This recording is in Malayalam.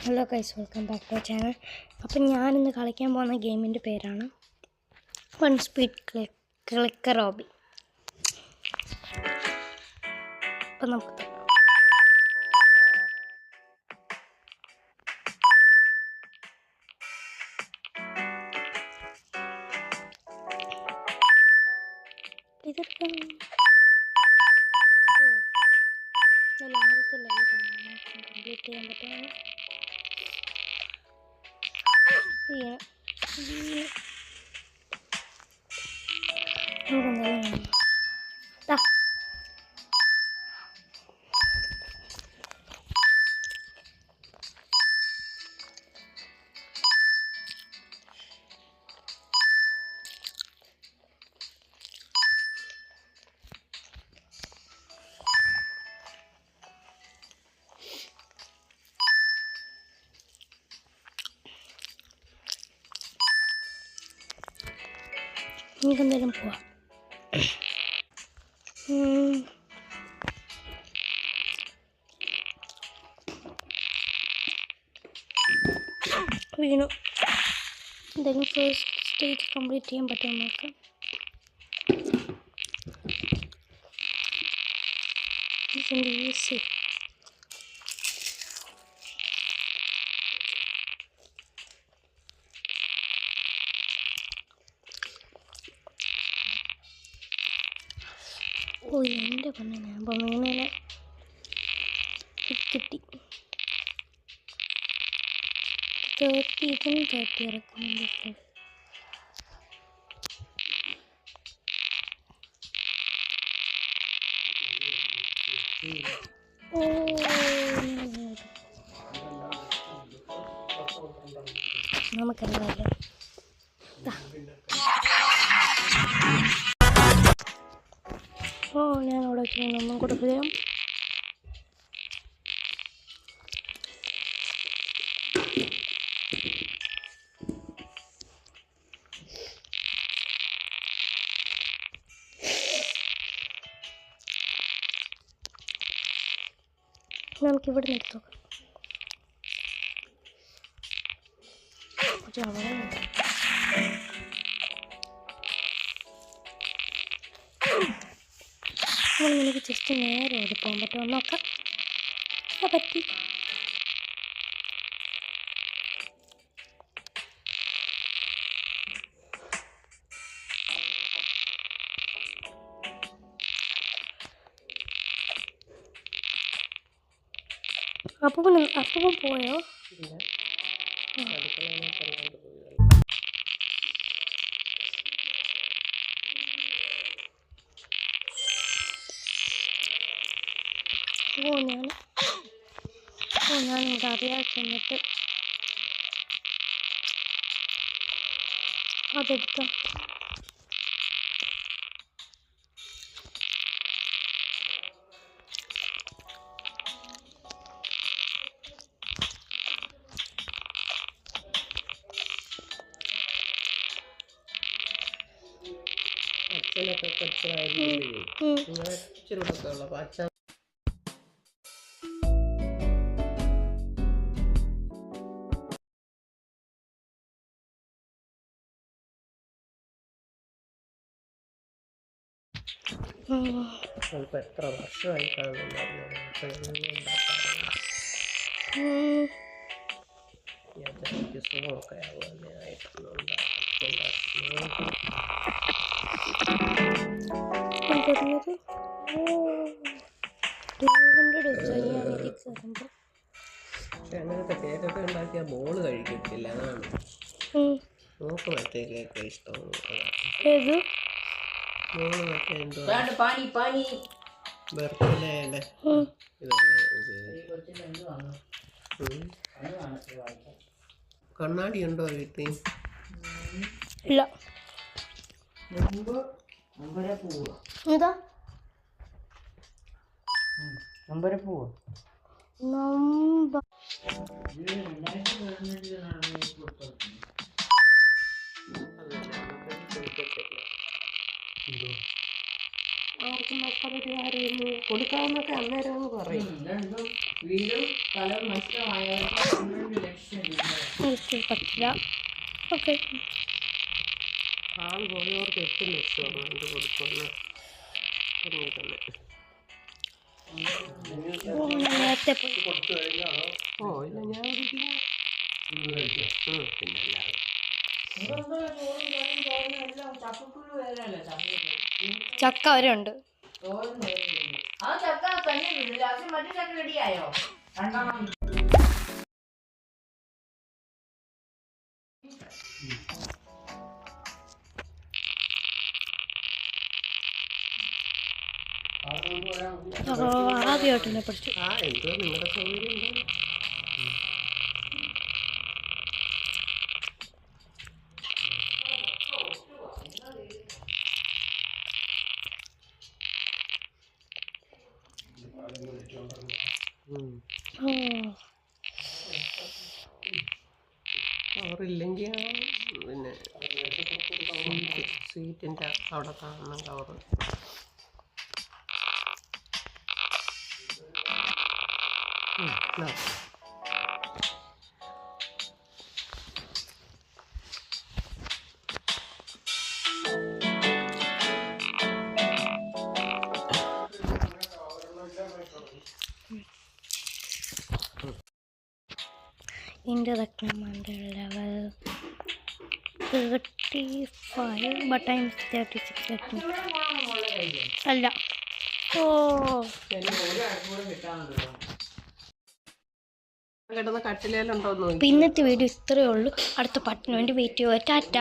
Hello guys, welcome back to channel. അപ്പം ഞാനിന്ന് കളിക്കാൻ പോകുന്ന ഗെയിമിൻ്റെ പേരാണ് വൺ സ്പീഡ് ക്ലിക്കർ ഹോബി. അപ്പം നമുക്ക് ഇതെടുക്കാം. ആദ്യത്തെ ലെവൽ കംപ്ലീറ്റ് ചെയ്യാൻ പറ്റുമെന്ന് നമുക്കെന്തായാലും പോവാം. വീണു. എന്തായാലും ഫസ്റ്റ് സ്റ്റേജ് കംപ്ലീറ്റ് ചെയ്യാൻ പറ്റും നമുക്ക്. ഈസി. ഓ, എൻ്റെ പൊന്നെ, ഞാൻ പൊന്നേനെ കിട്ടി. 30 ഇറക്കുന്നുണ്ട്. നമുക്കെന്തായാലും ഞാൻ അവിടെ ഒന്നും കൊടുക്കുക. നമുക്കിവിടെ നിർത്താം. എനിക്ക് ജസ്റ്റ് നേരെ ഓടി പോകാൻ പറ്റുമോ നോക്കാം. പറ്റി. അപ്പം പോയോ? ഞാനിവിടെ അറിയാതെ ചെന്നിട്ട് അതെടുക്കാം. അച്ഛനൊക്കെ കൊച്ചായിരുന്നു. ഇച്ചിരി ഉള്ള അച്ഛൻ ഇപ്പം എത്ര വർഷമായി കാണുന്നുണ്ടായിരുന്നു. സുഖമൊക്കെ ആയിട്ടുണ്ടായിരുന്നു. പക്ഷെ അങ്ങനത്തെ കേക്കൊക്കെ ഉണ്ടാക്കിയാൽ ബോള് കഴിക്കത്തില്ല. അതാണ് നോക്ക്. മറ്റേ കേക്ക് ഇഷ്ടമാണ്. ബോള് മറ്റേ എന്തോ ബർത്ത്ഡേയുടെ കണ്ണാടി ഉണ്ടോ വീട്ടിൽ? ഇല്ല. ആർക്കും മക്കളൊരു കാര്യം കൊടുക്കാമെന്നൊക്കെ അന്നേരം പറയും. വീണ്ടും പല നഷ്ടമായ പറ്റില്ല. ഓക്കെ, ആള് പോയവർക്ക് 8 ലക്ഷമാണ് അത് കൊടുക്കുമെന്ന് പറഞ്ഞിരുന്നത്. നേരത്തെ പോയി. ഓ ഇല്ല, ഞാൻ പിന്നല്ലാതെ ചക്ക വരെ ഉണ്ട്. ആദ്യമായിട്ടെന്നെ പഠിച്ചു. എന്തോ നിങ്ങളുടെ സൗകര്യം ഉണ്ടോ? കവറില്ലെങ്കിൽ പിന്നെ സീറ്റിൻ്റെ അവിടെ കാണണം cover. Into the commander level 35, but I'm 36 at me. അല്ല, ഓ കിടന്ന കട്ടിലേലുണ്ടോന്ന് നോക്കി. ഇന്നത്തെ വീഡിയോ ഇത്രയേ ഉള്ളൂ. അടുത്ത പാട്ടിന് വേണ്ടി വെയിറ്റ് ചെയ്യുക. ടാറ്റ.